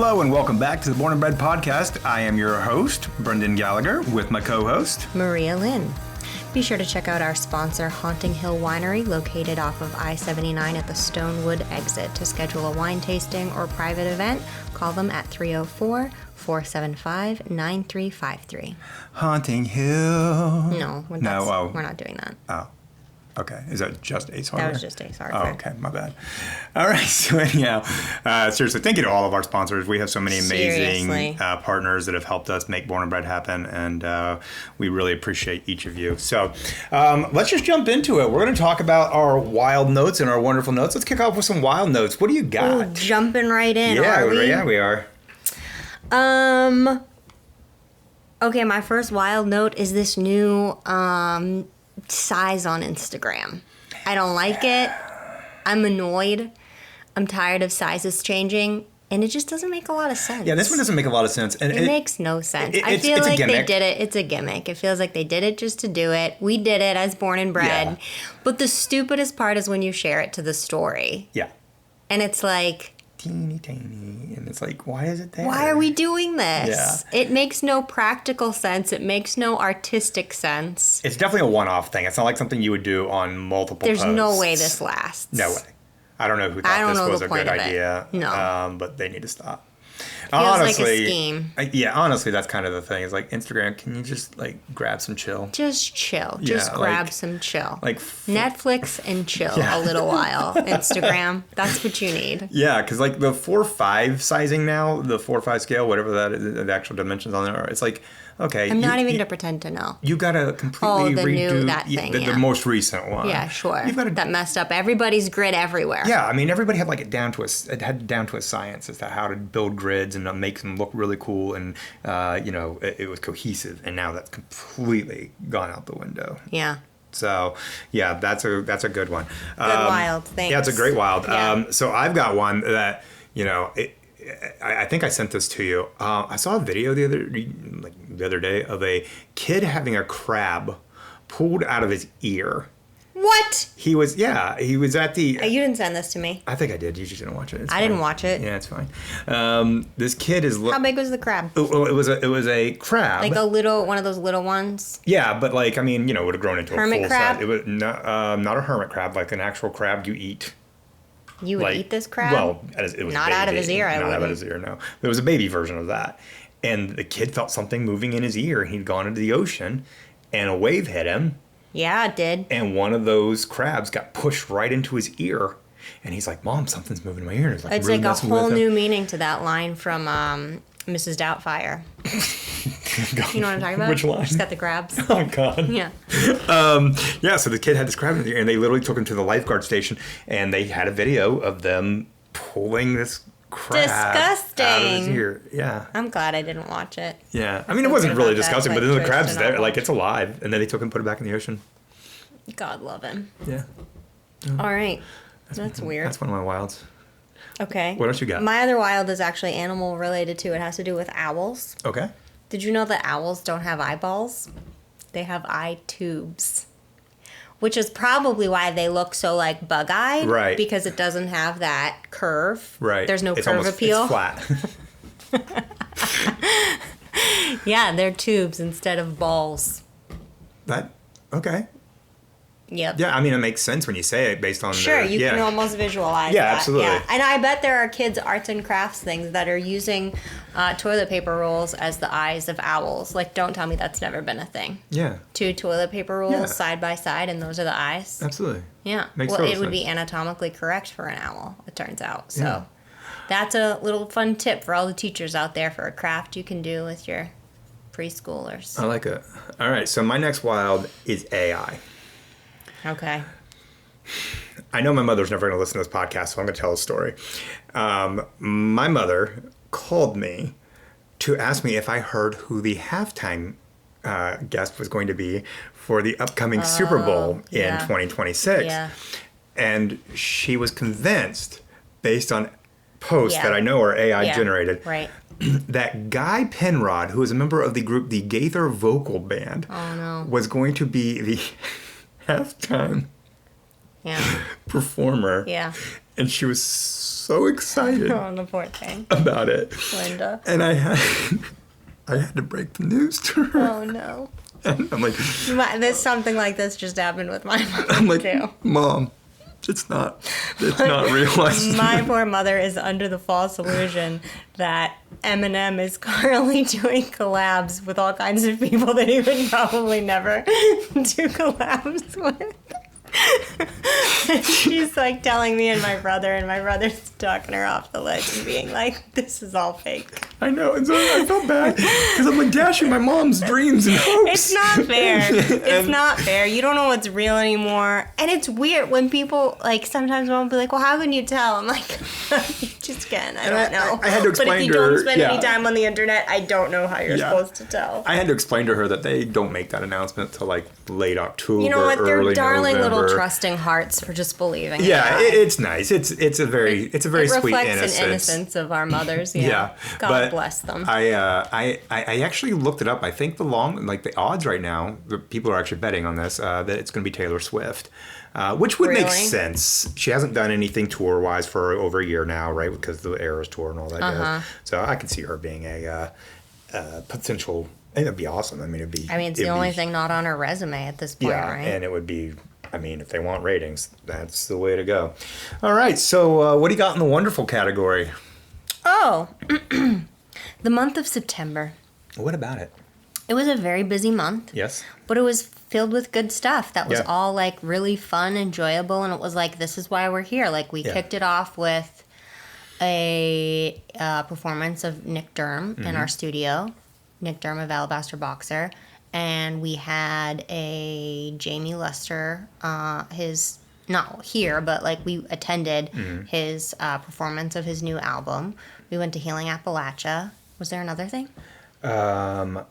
Hello and welcome back to the Born and Bred Podcast. I am your host, Brendan Gallagher, with my co-host, Maria Lynn. Be sure to check out our sponsor, Haunting Hill Winery, located off of I-79 at the Stonewood exit. To schedule a wine tasting or private event, call them at 304-475-9353. Haunting Hill. No, we're not doing that. Oh. Okay. Is that just Ace Hardware? That was just Ace Hardware. Oh, okay. My bad. All right. So anyhow, seriously, thank you to all of our sponsors. We have so many amazing partners that have helped us make Born and Bred happen, and we really appreciate each of you. So let's just jump into it. We're going to talk about our wild notes and our wonderful notes. Let's kick off with some wild notes. What do you got? Ooh, jumping right in, yeah, are we? Yeah, we are. Okay, my first wild note is this new size on Instagram. I don't like it. I'm annoyed. I'm tired of sizes changing, and it just doesn't make a lot of sense. Yeah, this one doesn't make a lot of sense. And it makes no sense. I feel like they did it. It's a gimmick. It feels like they did it just to do it. We did it as Born and Bred. Yeah. But the stupidest part is when you share it to the story. Yeah. And it's like, teeny tiny, and it's like, why is it there? Why are we doing this? Yeah. It makes no practical sense. It makes no artistic sense. It's definitely a one-off thing. It's not like something you would do on multiple There's posts. no way this lasts. No way. I don't know who thought this was a good idea. No. But they need to stop. Feels like a scheme. Honestly, that's kind of the thing. It's like, Instagram, can you just, like, grab some chill? Just chill. Just grab some chill. Like Netflix and chill a little while. Instagram, that's what you need. Yeah, because, like, the 4-5 sizing now, the 4-5 scale, whatever that is, the actual dimensions on there are, it's like, okay. I'm not even going to pretend to know. You got to completely redo the most recent one. Yeah, sure. That messed up everybody's grid everywhere. Yeah, I mean, everybody had it had down to a science as to how to build grids and make them look really cool, and it was cohesive. And now that's completely gone out the window. Yeah. So yeah, that's a good one. Good wild. Thanks. Yeah, it's a great wild. Yeah. So I've got one that I think I sent this to you. I saw a video the other day of a kid having a crab pulled out of his ear. What? He was at the... You didn't send this to me. I think I did. You just didn't watch it. I didn't watch it. Yeah, it's fine. This kid is... How big was the crab? Well, it was a crab. Like one of those little ones? Yeah, but it would have grown into hermit a full crab? size. It was not a hermit crab, like an actual crab you eat. You would eat this crab? Well, it was not out of his ear. Not out of his ear. No, there was a baby version of that, and the kid felt something moving in his ear. He'd gone into the ocean, and a wave hit him. Yeah, it did. And one of those crabs got pushed right into his ear, and he's like, "Mom, something's moving in my ear." It's really like a whole new meaning to that line from Mrs. Doubtfire. You know what I'm talking about? Which line? She's got the crabs. Oh, God. Yeah. So the kid had this crab in his ear, and they literally took him to the lifeguard station, and they had a video of them pulling this crab disgusting out of his ear. Yeah. I'm glad I didn't watch it. Yeah. I mean, it wasn't really disgusting, but then the crab's there, it's alive, and then they took him and put it back in the ocean. God love him. Yeah. All right. That's weird. That's one of my wilds. Okay. What else you got? My other wild is actually animal related too. It has to do with owls. Okay. Did you know that owls don't have eyeballs? They have eye tubes. Which is probably why they look so like bug-eyed. Right. Because it doesn't have that curve. Right. There's no curve appeal. It's flat. Yeah, they're tubes instead of balls. Okay. Yep. Yeah, I mean, it makes sense when you say it based on you can almost visualize that. Yeah, absolutely. Yeah, and I bet there are kids' arts and crafts things that are using toilet paper rolls as the eyes of owls. Like, don't tell me that's never been a thing. Yeah. 2 toilet paper rolls side by side, and those are the eyes. Absolutely. Yeah. Makes well, total it would sense. be anatomically correct for an owl, it turns out. So that's a little fun tip for all the teachers out there for a craft you can do with your preschoolers. I like it. All right, so my next wild is AI. Okay. I know my mother's never going to listen to this podcast, so I'm going to tell a story. My mother called me to ask me if I heard who the halftime guest was going to be for the upcoming Super Bowl in 2026. Yeah. And she was convinced, based on posts that I know are AI generated, that Guy Penrod, who is a member of the group the Gaither Vocal Band, was going to be the halftime performer. Yeah. And she was so excited Oh, the poor thing. about it. Linda. And I had to break the news to her. Oh, no. And I'm like, Something like this just happened with my mom, I'm like, too. Mom, it's not real. My poor mother is under the false illusion that Eminem is currently doing collabs with all kinds of people that he would probably never do collabs with. And she's like telling me and my brother's talking her off the ledge and being like, this is all fake. I know, and so I felt bad because I'm like dashing my mom's dreams and hopes. It's not fair. It's not fair. You don't know what's real anymore. And it's weird when people, like, sometimes mom will be like, well, how can you tell? I'm like, you just can. I don't know. I had to explain but if you to her, don't spend any time on the internet, I don't know how you're supposed to tell. I had to explain to her that they don't make that announcement till like late October. You know what? They're early darling November. Little trusting hearts for just believing. Yeah, it's nice. It's a very sweet innocence. It reflects an innocence of our mothers. Yeah. God bless them. I actually looked it up. I think the odds right now, the people are actually betting on this, that it's going to be Taylor Swift, which would make sense. She hasn't done anything tour wise for over a year now, right? Because the Eras tour and all that. Goes. So I can see her being a potential. I think that'd be awesome. I mean, it's the only thing not on her resume at this point, right? And it would be. I mean, if they want ratings, that's the way to go. All right. So, what do you got in the wonderful category? Oh, the month of September. What about it? It was a very busy month. Yes. But it was filled with good stuff. That was all like really fun, enjoyable, and it was like, this is why we're here. Like we kicked it off with a performance of Nick Durm in our studio. Nick Durm of Alabaster Boxer. And we had a Jamie Lester, his, not here, but like we attended his performance of his new album. We went to Healing Appalachia. Was there another thing? Well,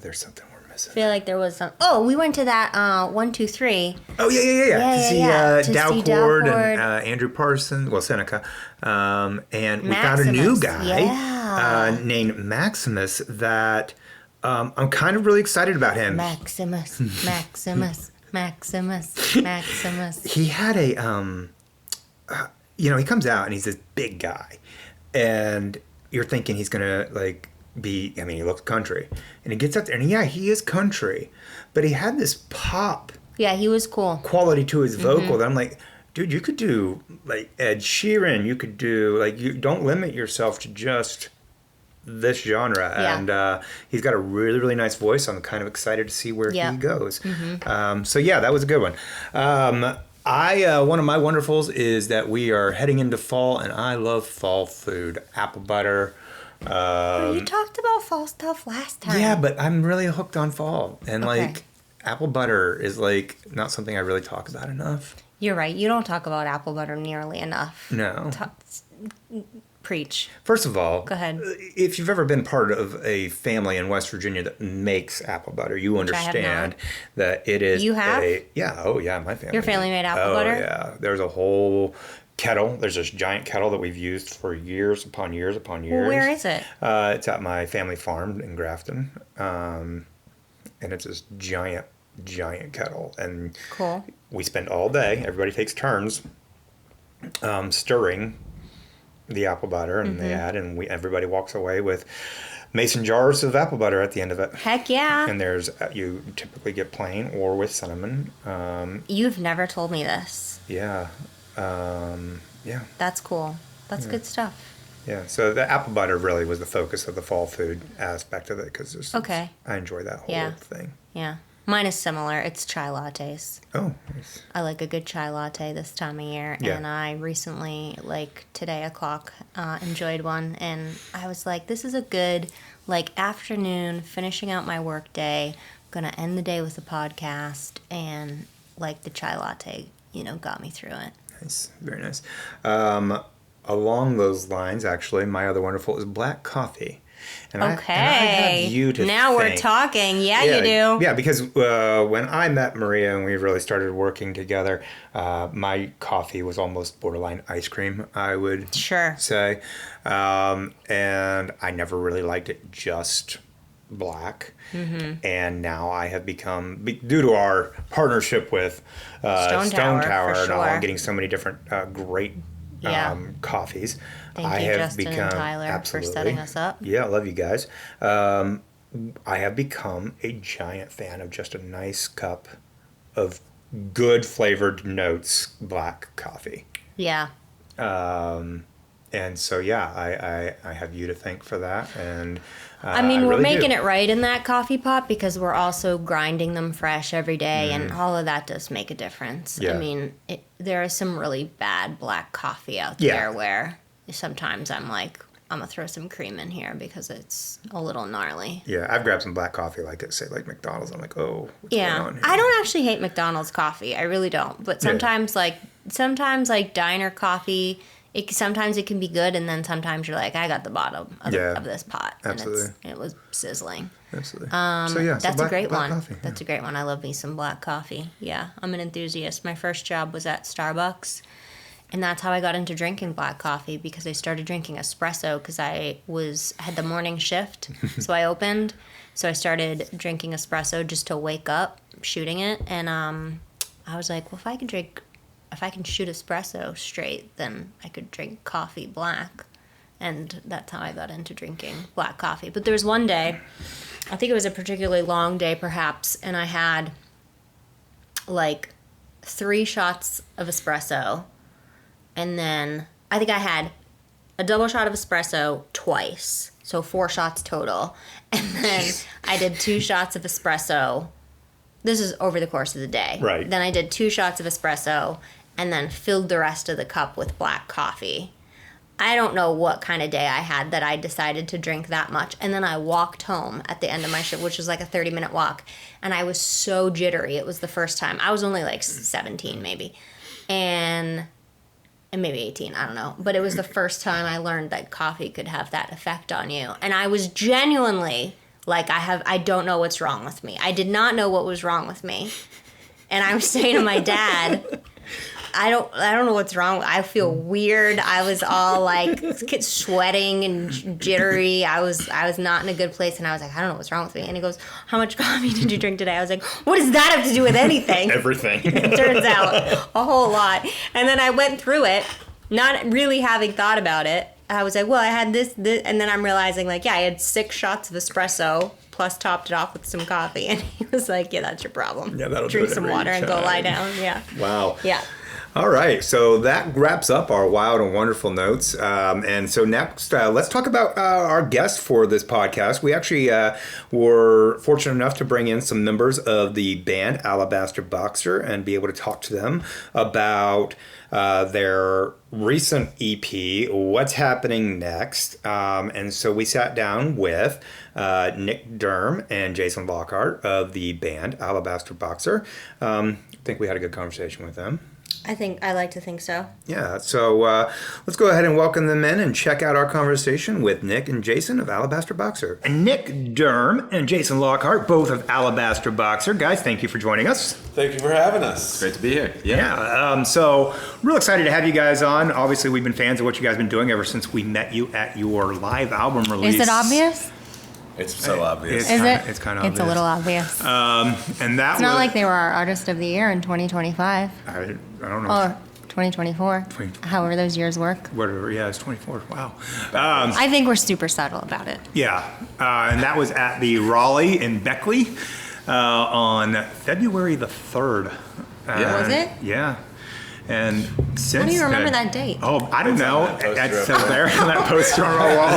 there's something we're missing. I feel like there was some. Oh, we went to that 1-2-3. Oh, yeah. To see Dow Cord and Dowcord. Andrew Parsons, well, Seneca. And we found a new guy named Maximus that I'm kind of really excited about him. Maximus. He had a, he comes out and he's this big guy. And you're thinking he's going to, like, he looks country. And he gets up there and, he is country. But he had this pop. Yeah, he was cool. Quality to his vocal that I'm like, dude, you could do, like, Ed Sheeran. You could do, like, you don't limit yourself to just this genre. Yeah. And he's got a really, really nice voice. I'm kind of excited to see where he goes. So, that was a good one. One of my wonderfuls is that we are heading into fall, and I love fall food. Apple butter. You talked about fall stuff last time. Yeah, but I'm really hooked on fall. And, like, apple butter is, like, not something I really talk about enough. You're right. You don't talk about apple butter nearly enough. No. Preach. First of all, go ahead. If you've ever been part of a family in West Virginia that makes apple butter, you understand that it is. You have? My family. Your family made apple butter? Oh, yeah. There's a whole kettle. There's this giant kettle that we've used for years upon years upon years. Well, where is it? It's at my family farm in Grafton. And it's this giant kettle. And cool. We spend all day, everybody takes turns stirring the apple butter, and they add, and everybody walks away with mason jars of apple butter at the end of it. Heck yeah. And you typically get plain or with cinnamon. You've never told me this. Yeah. That's cool. That's good stuff. Yeah, so the apple butter really was the focus of the fall food aspect of it, because I enjoy that whole thing. Yeah. Mine is similar. It's chai lattes. Oh, nice. I like a good chai latte this time of year. Yeah. And I recently, like today o'clock, enjoyed one. And I was like, this is a good, like, afternoon, finishing out my work day. Going to end the day with a podcast. And, like, the chai latte, got me through it. Nice. Very nice. Along those lines, actually, my other wonderful is black coffee. And I have you to now thank. We're talking. Yeah, you do. Yeah, because when I met Maria and we really started working together, my coffee was almost borderline ice cream, I would say. And I never really liked it just black, and now I have become, due to our partnership with Stone Tower, for now I'm sure. getting so many different great coffees. Thank I you, have Justin become, and Tyler, for setting us up. Yeah, I love you guys. I have become a giant fan of just a nice cup of good flavored notes black coffee. Yeah. And so, yeah, I have you to thank for that. And I mean, we're really making do. it right in that coffee pot because we're also grinding them fresh every day, and all of that does make a difference. Yeah. I mean, there is some really bad black coffee out Yeah. there where sometimes I'm like, I'm going to throw some cream in here because it's a little gnarly. Yeah, I've grabbed some black coffee, like at, say, like McDonald's. I'm like, oh, what's going on here? I don't actually hate McDonald's coffee. I really don't. But sometimes, like diner coffee, sometimes it can be good, and then sometimes you're like, I got the bottom of this pot, Absolutely. and it was sizzling. Absolutely. That's a great one. Coffee, That's a great one. I love me some black coffee. Yeah, I'm an enthusiast. My first job was at Starbucks, and that's how I got into drinking black coffee, because I started drinking espresso because I had the morning shift, so I started drinking espresso just to wake up shooting it, and I was like, well, if I can shoot espresso straight, then I could drink coffee black. And that's how I got into drinking black coffee. But there was one day, I think it was a particularly long day perhaps, and I had like 3 shots of espresso. And then I think I had a double shot of espresso twice. So 4 shots total. And then I did 2 shots of espresso. This is over the course of the day. Right. Then I did 2 shots of espresso and then filled the rest of the cup with black coffee. I don't know what kind of day I had that I decided to drink that much. And then I walked home at the end of my shift, which was like a 30-minute walk. And I was so jittery. It was the first time. I was only like 17 maybe. And maybe 18, I don't know. But it was the first time I learned that coffee could have that effect on you. And I was genuinely like, I don't know what's wrong with me. I did not know what was wrong with me. And I was saying to my dad, I don't know what's wrong. I feel weird. I was all like sweating and jittery. I was not in a good place, and I was like, I don't know what's wrong with me. And he goes, how much coffee did you drink today? I was like, what does that have to do with anything? Everything. It turns out a whole lot. And then I went through it, not really having thought about it. I was like, well, I had this, and then I'm realizing, like, yeah, I had 6 shots of espresso, plus topped it off with some coffee. And he was like, yeah, that's your problem. Yeah, that'll drink do it some every water and go time. lie down. Yeah. Wow. Yeah. All right, so that wraps up our wild and wonderful notes. And so next, let's talk about our guest for this podcast. We actually were fortunate enough to bring in some members of the band Alabaster Boxer and be able to talk to them about their recent EP, What's Happening Next. And so we sat down with Nick Durm and Jason Lockart of the band Alabaster Boxer. I think we had a good conversation with them. I like to think so. Yeah, so let's go ahead and welcome them in and check out our conversation with Nick and Jason of Alabaster Boxer. And Nick Durm and Jason Lockart, both of Alabaster Boxer. Guys, thank you for joining us. Thank you for having us. Great to be here. Yeah, so real excited to have you guys on. Obviously, we've been fans of what you guys have been doing ever since we met you at your live album release. Is it obvious? It's so obvious. Is it? It's kind of obvious. It's a little obvious. And that It's not like they were our Artist of the Year in 2025 I don't know. or 2024, however those years work. Whatever, yeah, it's 24. Wow. I think we're super subtle about it. Yeah, and that was at the Raleigh in Beckley on February the 3rd. Was it? Yeah. And since How do you remember then- that date? Oh, I don't know. on that poster That's up there on that poster on our wall.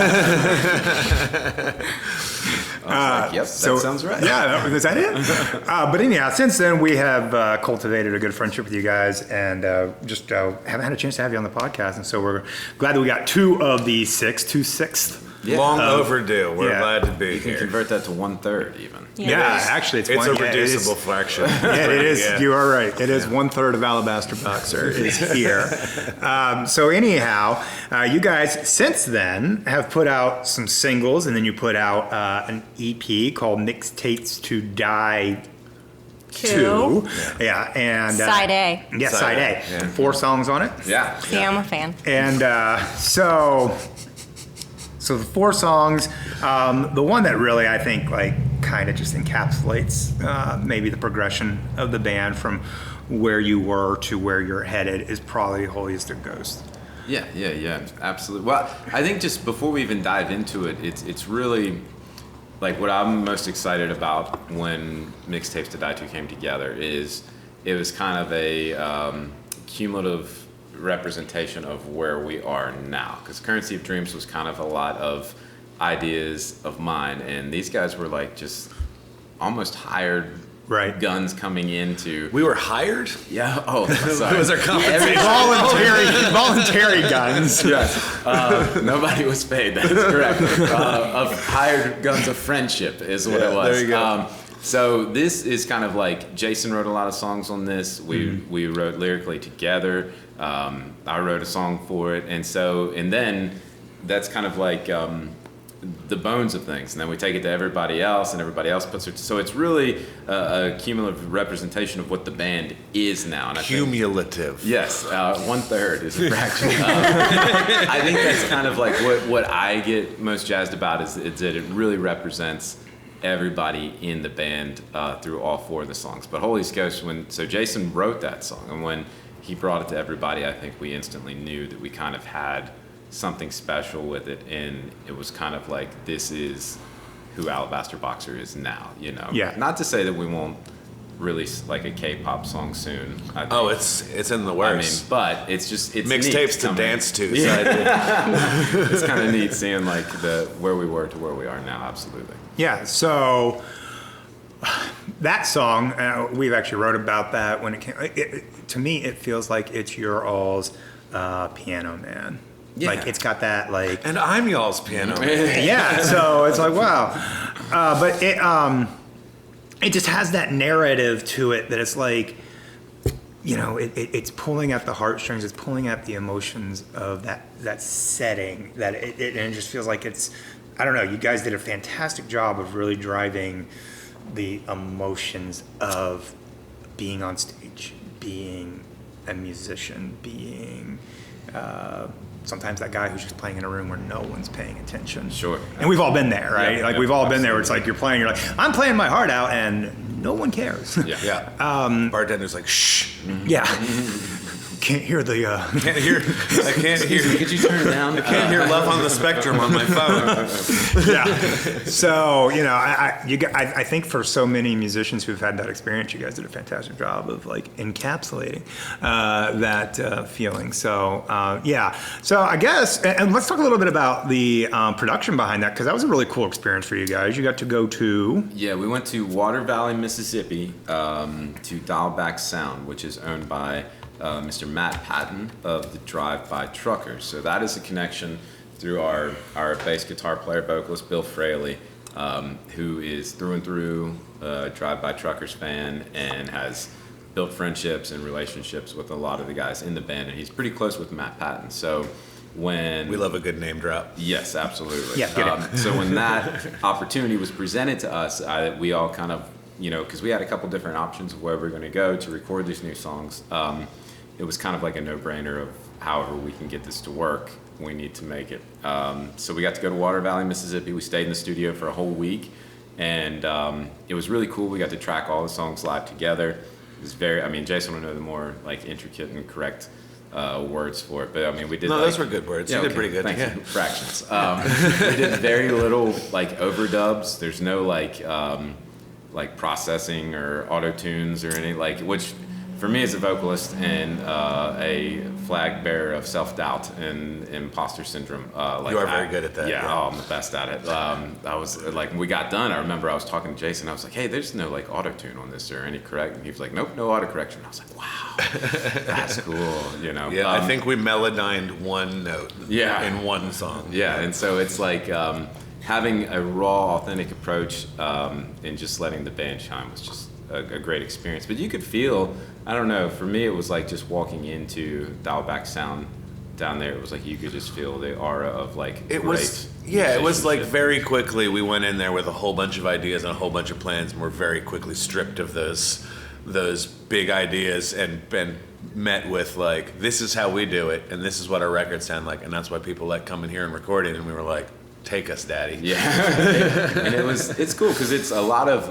Yep, that sounds right. Yeah, is that it? But anyhow, since then we have cultivated a good friendship with you guys, and just haven't had a chance to have you on the podcast, and so we're glad that we got 2 of the 2 sixths. Yeah. Long overdue. We're yeah. glad to be You can here. convert that to 1/3 even. Yeah, actually, it's It's one, a yeah, it is- reducible fraction. Yeah, it is. Yeah. You are right. It is 1/3 of Alabaster Boxer is here. So anyhow, you guys since then have put out some singles, and then you put out an EP called Mixtapes to Die 2. Yeah, and Side A. Yeah, side A. Yeah. 4 songs on it. Yeah. Yeah, I'm a fan. And so So the 4 songs, the one that really I think like kind of just encapsulates maybe the progression of the band from where you were to where you're headed is probably Holiest of Ghosts. Yeah, absolutely. Well, I think just before we even dive into it, it's really like what I'm most excited about when Mixtapes to Die To came together is it was kind of a cumulative representation of where we are now. Because Currency of Dreams was kind of a lot of ideas of mine, and these guys were like just almost hired guns coming into. We were hired? Yeah. Oh, sorry. It was our compensation. Voluntary guns. Yes. Nobody was paid. That's correct. Of hired guns of friendship is what it was. There you go. So this is kind of like Jason wrote a lot of songs on this. We wrote lyrically together. I wrote a song for it, and then that's kind of like the bones of things, and then we take it to everybody else, and everybody else puts it. So it's really a cumulative representation of what the band is now. And Cumulative. Yes, 1/3 is a fraction. I think that's kind of like what I get most jazzed about is that it really represents everybody in the band through all 4 of the songs. But Holiest Ghost, so Jason wrote that song, and when he brought it to everybody, I think we instantly knew that we kind of had something special with it, and it was kind of like, this is who Alabaster Boxer is now, you know? Yeah. Not to say that we won't release like a K-pop song soon. I think. Oh, it's in the works. I mean, but it's mixtapes to dance to. Yeah. It's kind of neat seeing like where we were to where we are now. Absolutely. Yeah. So that song, we've actually wrote about that when it came. To me, it feels like it's your all's Piano Man. Yeah. Like it's got that like. And I'm y'all's piano man. Yeah. So it's like wow, but it just has that narrative to it that it's like, you know, it's pulling at the heartstrings, it's pulling at the emotions of that setting, that it just feels like it's, I don't know, you guys did a fantastic job of really driving the emotions of being on stage, being a musician, being sometimes that guy who's just playing in a room where no one's paying attention. Sure. And we've all been there, right? Yeah, like we've all been there where it's like you're playing, you're like, I'm playing my heart out and no one cares. Yeah. Bartender's like, shh. Yeah. Can't hear the. I can't hear. Could you turn it down? I can't hear Love on the Spectrum on my phone. Yeah. So you know, I think for so many musicians who've had that experience, you guys did a fantastic job of like encapsulating that feeling. So yeah. So I guess, and let's talk a little bit about the production behind that, because that was a really cool experience for you guys. You got to go to. Yeah, we went to Water Valley, Mississippi, to Dial Back Sound, which is owned by Mr. Matt Patton of the Drive By Truckers. So that is a connection through our bass guitar player, vocalist Bill Fraley, who is through and through a Drive By Truckers fan and has built friendships and relationships with a lot of the guys in the band, and he's pretty close with Matt Patton. So when we love a good name drop. Yes, absolutely. Yeah, get it. So when that opportunity was presented to us, we all kind of, you know, because we had a couple different options of where we were going to go to record these new songs. It was kind of like a no-brainer of however we can get this to work, we need to make it. So we got to go to Water Valley, Mississippi. We stayed in the studio for a whole week, and it was really cool. We got to track all the songs live together. It was Jason will know the more like intricate and correct words for it, but I mean, we did. No, those were good words. Yeah, you did pretty good. Thank you. Fractions. We did very little like overdubs. There's no like processing or auto tunes or any which. For me as a vocalist and a flag bearer of self-doubt and imposter syndrome. You are very good at that. Yeah, I'm the best at it. I was like, when we got done, I remember I was talking to Jason. I was like, hey, there's no like auto-tune on this or any correct. And he was like, nope, no auto-correction. I was like, wow, that's cool, you know. Yeah, I think we melodined one note in one song. Yeah, and so it's like having a raw, authentic approach and just letting the band shine was just a great experience. But you could feel, I don't know, for me it was like just walking into Dial Back Sound down there. It was like you could just feel the aura of like it was like very quickly we went in there with a whole bunch of ideas and a whole bunch of plans, and we're very quickly stripped of those big ideas and been met with like, this is how we do it and this is what our records sound like, and that's why people like coming here and recording. And we were like, Take us, Daddy. Yeah. And it's cool because it's a lot of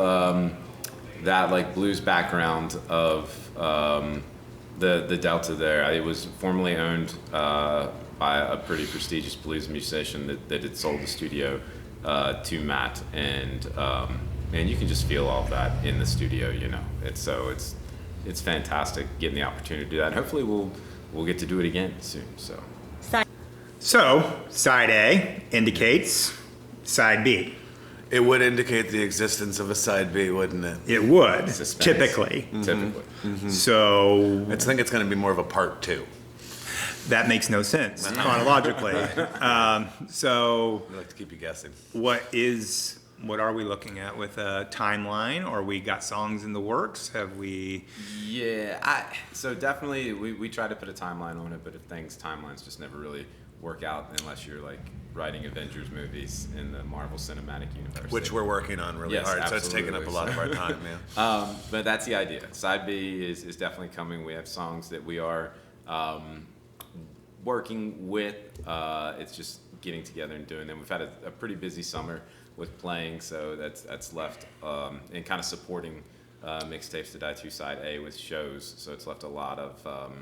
that like blues background of the Delta there. It was formerly owned by a pretty prestigious blues musician that had sold the studio to Matt, and you can just feel all of that in the studio, you know. It's fantastic getting the opportunity to do that. And hopefully we'll get to do it again soon. So side A indicates side B. It would indicate the existence of a side B, wouldn't it? It would, Suspense. typically. Typically. So I think it's going to be more of a part 2. that makes no sense chronologically. So We like to keep you guessing. what are we looking at with a timeline? Or we got songs in the works? Have we? Yeah, so definitely we try to put a timeline on it, but timelines just never really work out unless you're like writing Avengers movies in the Marvel Cinematic Universe. Which we're working on really Yes, hard, so it's taking up a lot of our absolutely. time, man. But that's the idea. Side B is definitely coming. We have songs that we are working with. It's just getting together and doing them. We've had a pretty busy summer with playing, so that's left and kind of supporting Mixtapes to Die To Side A with shows. So it's left a lot of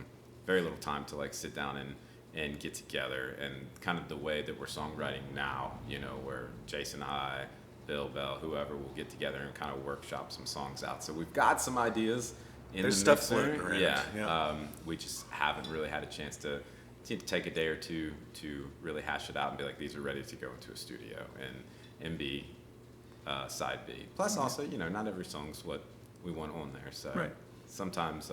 very little time to like sit down and get together, and kind of the way that we're songwriting now, you know, where Jason, Bill, Bell, whoever will get together and kind of workshop some songs out. So we've got some ideas in There's the stuff mixer. floating around. Yeah. We just haven't really had a chance to take a day or two to really hash it out and be like, these are ready to go into a studio and be side B. Plus also, you know, not every song's what we want on there. So Right. sometimes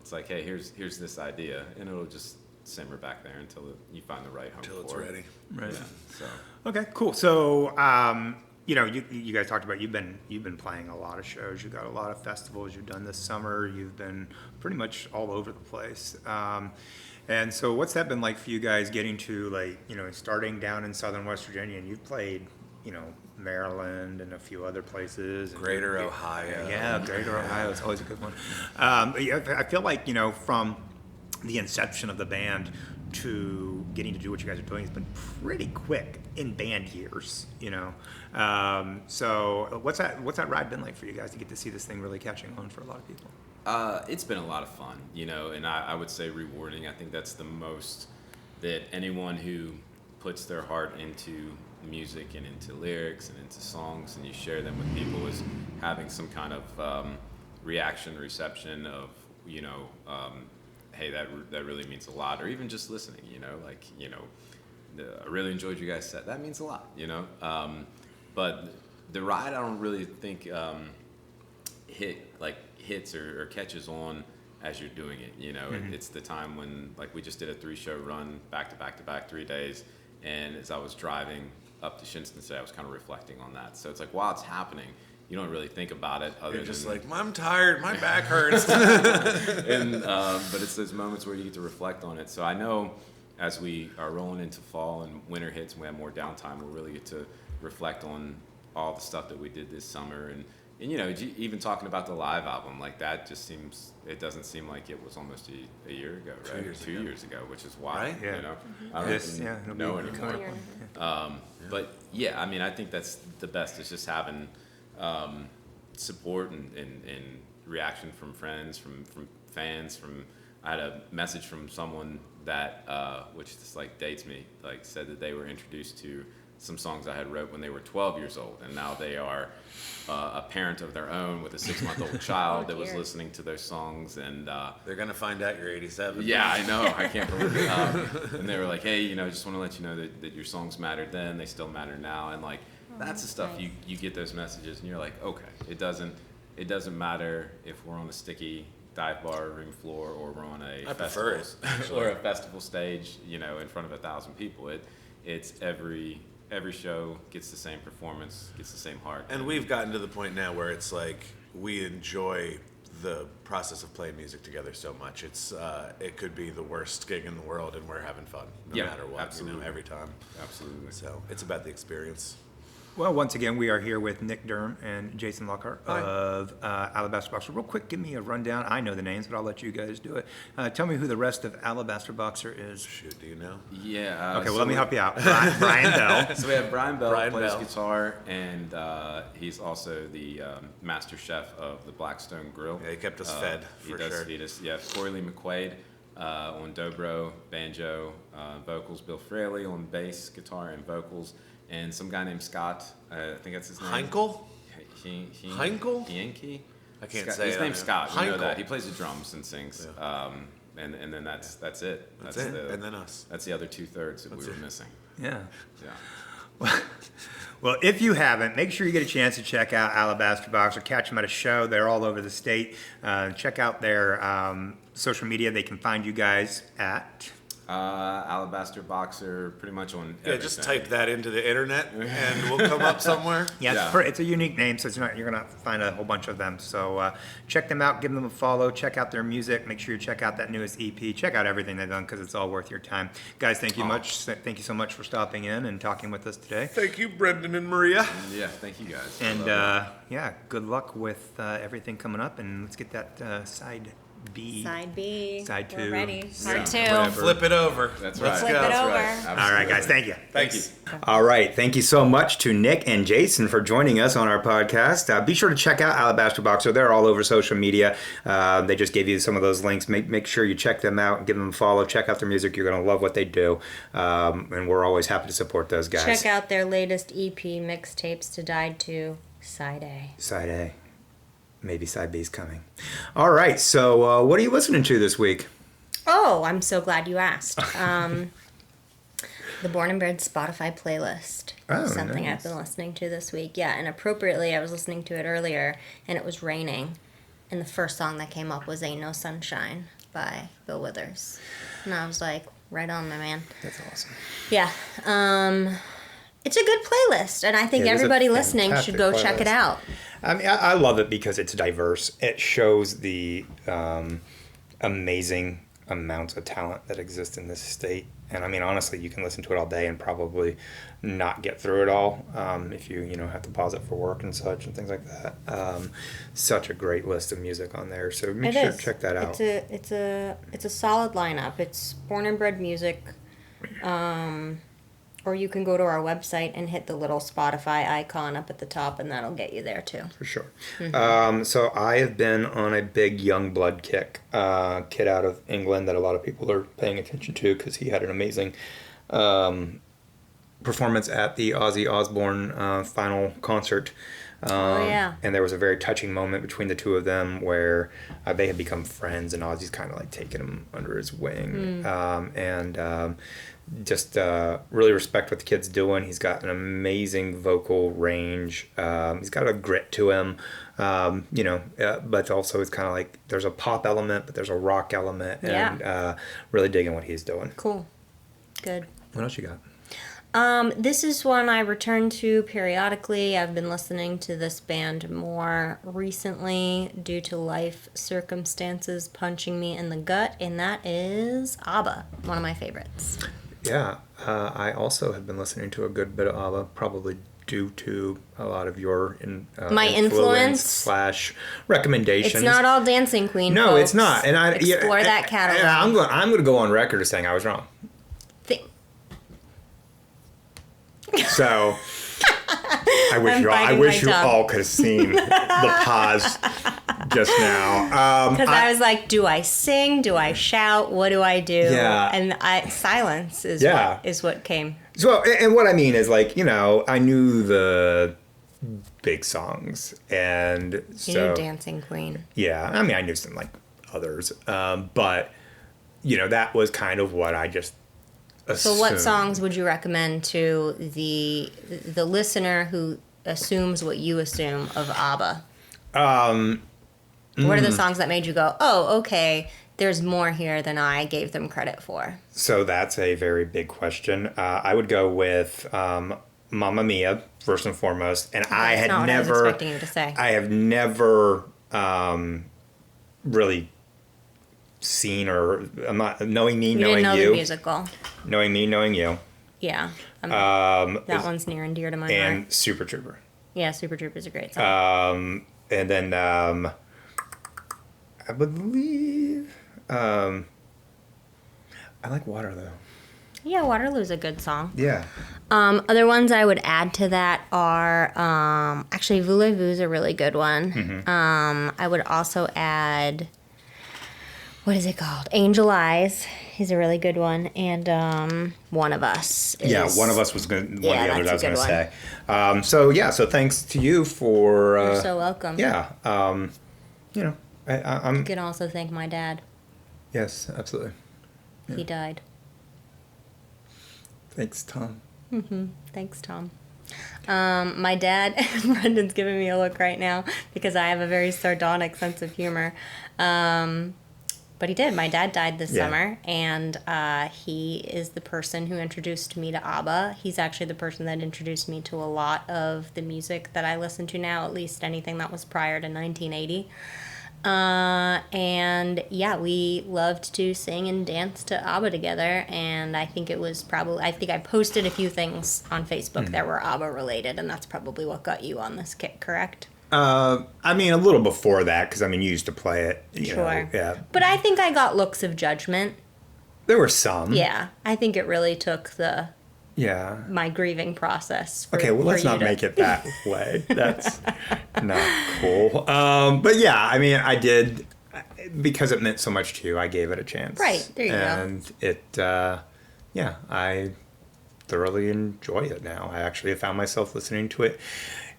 it's like, hey, here's this idea, and it'll just simmer back there until you find the right home Until it's for it. ready. Right. Yeah, so. Okay, cool. So, you know, you guys talked about you've been playing a lot of shows. You've got a lot of festivals you've done this summer. You've been pretty much all over the place. And so, what's that been like for you guys getting to, like, you know, starting down in southern West Virginia, and you've played, you know, Maryland and a few other places. And Greater Ohio. Yeah, Greater Ohio is always a good one. Yeah, I feel like, you know, from the inception of the band to getting to do what you guys are doing has been pretty quick in band years, you know. So what's that ride been like for you guys to get to see this thing really catching on for a lot of people? It's been a lot of fun, you know, and I would say rewarding. I think that's the most that anyone who puts their heart into music and into lyrics and into songs, and you share them with people, is having some kind of reception of, you know, hey, that really means a lot, or even just listening, you know, like, you know, I really enjoyed you guys' set. That means a lot, you know. But the ride, I don't really think hits or catches on as you're doing it, you know. Mm-hmm. It's the time when, like, we just did a 3-show run back to back 3 days, and as I was driving up to Shinston today, I was kind of reflecting on that. So it's like, while it's happening, you don't really think about it other You're just than like, I'm tired, my back hurts. and but it's those moments where you get to reflect on it. So I know as we are rolling into fall and winter hits and we have more downtime, we'll really get to reflect on all the stuff that we did this summer, and you know, even talking about the live album, like, that just seems, it doesn't seem like it was almost a year ago, right? 2 years ago, which is wild, Right? Yeah. you know. I don't Yes, even yeah, it'll know be anymore. Year and a half. But yeah, I mean, I think that's the best, is just having support and reaction from friends, from fans. I had a message from someone that, which just like dates me, like said that they were introduced to some songs I had wrote when they were 12 years old, and now they are a parent of their own with a 6-month-old child that was dear. listening to those songs, and They're gonna find out you're 87. yeah, I know. I can't believe it. And they were like, hey, you know, just want to let you know that your songs mattered then. They still matter now. And, like, that's the stuff nice. you get those messages, and you're like, okay, it doesn't matter if we're on a sticky dive bar room floor or we're on a I prefer festival or a festival stage, you know, in front of 1,000 people. It's every show gets the same performance, gets the same heart. And we've gotten to the point now where it's like we enjoy the process of playing music together so much. It's it could be the worst gig in the world, and we're having fun no Yeah, matter what. absolutely. You know, every time. Absolutely. So it's about the experience. Well, once again, we are here with Nick Durm and Jason Lockart of Alabaster Boxer. Real quick, give me a rundown. I know the names, but I'll let you guys do it. Tell me who the rest of Alabaster Boxer is. Shoot, do you know? Yeah. Okay, well, let me help you out. Brian Bell. So we have Brian Bell, Brian plays Bell. guitar, and he's also the master chef of the Blackstone Grill. Yeah, he kept us fed, for He does sure. feed us. Yeah, Corey Lee McQuaid on dobro, banjo, vocals. Bill Fraley on bass, guitar, and vocals. And some guy named Scott, I think that's his name. Heinkel? Heinkel? Yankee? I can't Scott, say his it. name's Scott. We know Heinkel. that. He plays the drums and sings. And then that's it. That's it. And then us. That's the other 2/3 that we were missing. Yeah. Yeah. Well, if you haven't, make sure you get a chance to check out Alabaster Boxer. Catch them at a show. They're all over the state. Check out their social media. They can find you guys at... Alabaster Boxer, pretty much on everything. Yeah, just type that into the internet and we'll come up somewhere. Yeah, Yeah. it's a unique name, so you're going to find a whole bunch of them. So check them out, give them a follow, check out their music. Make sure you check out that newest EP. Check out everything they've done because it's all worth your time. Guys, thank you much. Thank you so much for stopping in and talking with us today. Thank you, Brendan and Maria. Yeah, thank you guys. And Love yeah, good luck with everything coming up. And let's get that side B. Side B. Side We're two. ready. Part two. Whatever. Flip it over. That's Let's right. go. Flip it That's over. right. All right, guys. Absolutely. Thank you. Thanks. All right. Thank you so much to Nick and Jason for joining us on our podcast. Be sure to check out Alabaster Boxer. They're all over social media. They just gave you some of those links. Make sure you check them out and give them a follow. Check out their music. You're going to love what they do. And we're always happy to support those guys. Check out their latest EP, Mixtapes to Died To, Side A. Side A. Maybe Side B's coming. All right. So what are you listening to this week? Oh, I'm so glad you asked. The Born and Bred Spotify playlist. Oh, Something nice. I've been listening to this week. Yeah, and appropriately, I was listening to it earlier, and it was raining. And the first song that came up was Ain't No Sunshine by Bill Withers. And I was like, right on, my man. That's awesome. Yeah. It's a good playlist, and I think It is a everybody listening fantastic should go check it playlist. out. I mean, I love it because it's diverse. It shows the amazing amounts of talent that exist in this state. And I mean, honestly, you can listen to it all day and probably not get through it all if you have to pause it for work and such and things like that. Such a great list of music on there. So make sure to check that out. It's a solid lineup. It's Born and Bred music. Or you can go to our website and hit the little Spotify icon up at the top, and that'll get you there too. For sure. So I have been on a big young blood kick. Kid out of England that a lot of people are paying attention to because he had an amazing performance at the Ozzy Osbourne final concert. Yeah. And there was a very touching moment between the two of them where they had become friends, and Ozzy's kind of like taking him under his wing. Just really respect what the kid's doing. He's got an amazing vocal range. He's got a grit to him, but also it's kind of like there's a pop element, but there's a rock element, and really digging what he's doing. Cool. Good. What else you got? This is one I return to periodically. I've been listening to this band more recently due to life circumstances punching me in the gut, and that is ABBA, one of my favorites. Yeah, I also have been listening to a good bit of ABBA, probably due to a lot of your My influence / recommendations. It's not all Dancing Queen. No, folks. it's not. And I Explore that catalog. I'm going to go on record as saying I was wrong. So I wish I'm biting you my tongue. all could have seen the pause just now. Because I was like, do I sing? Do I shout? What do I do? Yeah. And silence is Yeah. what came. So, and what I mean is like, I knew the big songs, and so You knew Dancing Queen. yeah, I mean, I knew some like others, but that was kind of what I just So what assumed. songs would you recommend to the listener who assumes what you assume of ABBA? What are the songs that made you go, oh, okay, there's more here than I gave them credit for? So that's a very big question. I would go with Mamma Mia first and foremost, and I That's had not what I was never. expecting you to say. I have never really seen or I'm not knowing me, You knowing didn't know you, the musical. knowing me, knowing you. Yeah. That one's near and dear to my heart. And Super Trooper. Yeah, Super Trooper is a great song. And then I believe I like Waterloo. Yeah, Waterloo's a good song. Yeah. Other ones I would add to that are actually Voulez-Vous is a really good one. Mm-hmm. I would also add, what is it called? Angel Eyes is a really good one, and One of Us. Yeah, One of Us was one of the others I was going to say. one. So thanks to you for. You're so welcome. Yeah. I'm. You can also thank my dad. Yes, absolutely. He died. Thanks, Tom. Thanks, Tom. My dad, Brendan's giving me a look right now because I have a very sardonic sense of humor. But he did. My dad died this summer, and he is the person who introduced me to ABBA. He's actually the person that introduced me to a lot of the music that I listen to now, at least anything that was prior to 1980. And yeah, we loved to sing and dance to ABBA together, and I think I posted a few things on Facebook that were ABBA related, and that's probably what got you on this kick, correct? I mean, a little before that, because you used to play it. You know, yeah. But I think I got looks of judgment. There were some. Yeah, I think it really took Yeah. my grieving process. Okay, well, let's not make it that way. That's not cool. But yeah, I mean, I did, because it meant so much to you, I gave it a chance. Right, there you go. And it, I thoroughly enjoy it now. I actually have found myself listening to it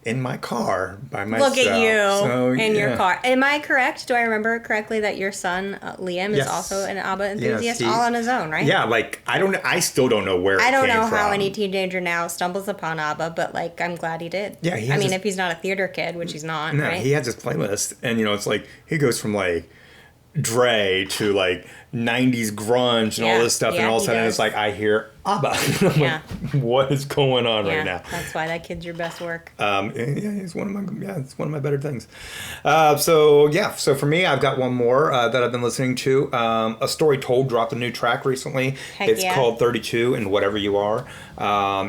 in my car by myself. Look at you in yeah. your car. Am I correct? Do I remember correctly that your son, Liam, is also an ABBA enthusiast all on his own, right? Yeah, I still don't know where it came from. I don't know how any teenager now stumbles upon ABBA, but I'm glad he did. Yeah, if he's not a theater kid, which he's not, no, right? he has his playlist, and it's he goes from Dre to 90s grunge and all this stuff, and all of a sudden it's I hear ABBA. I'm what is going on right now? That's why that kid's your best work. It's one of my better things. So for me, I've got one more that I've been listening to. A Story Told dropped a new track recently. It's called 32 and Whatever You Are.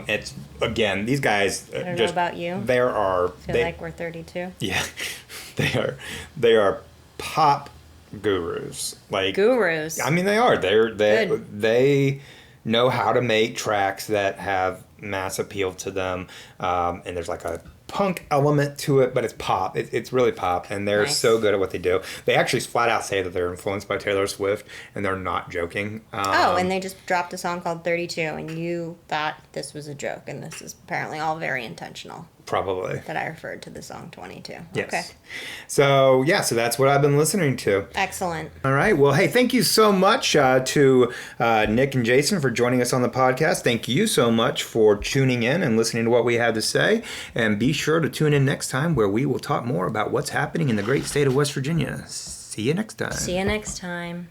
It's again, these guys. I don't know about you. I feel like we're 32. Yeah, they are pop gurus. Gurus. I mean, they are. They know how to make tracks that have mass appeal to them, and there's a punk element to it, but it's pop. It's really pop, and they're so good at what they do. They actually flat out say that they're influenced by Taylor Swift, and they're not joking. And they just dropped a song called 32, and you thought this was a joke, and this is apparently all very intentional. Probably. That I referred to the song 22. Yes. Okay. So that's what I've been listening to. Excellent. All right. Well, hey, thank you so much to Nick and Jason for joining us on the podcast. Thank you so much for tuning in and listening to what we had to say. And be sure to tune in next time where we will talk more about what's happening in the great state of West Virginia. See you next time. See you next time.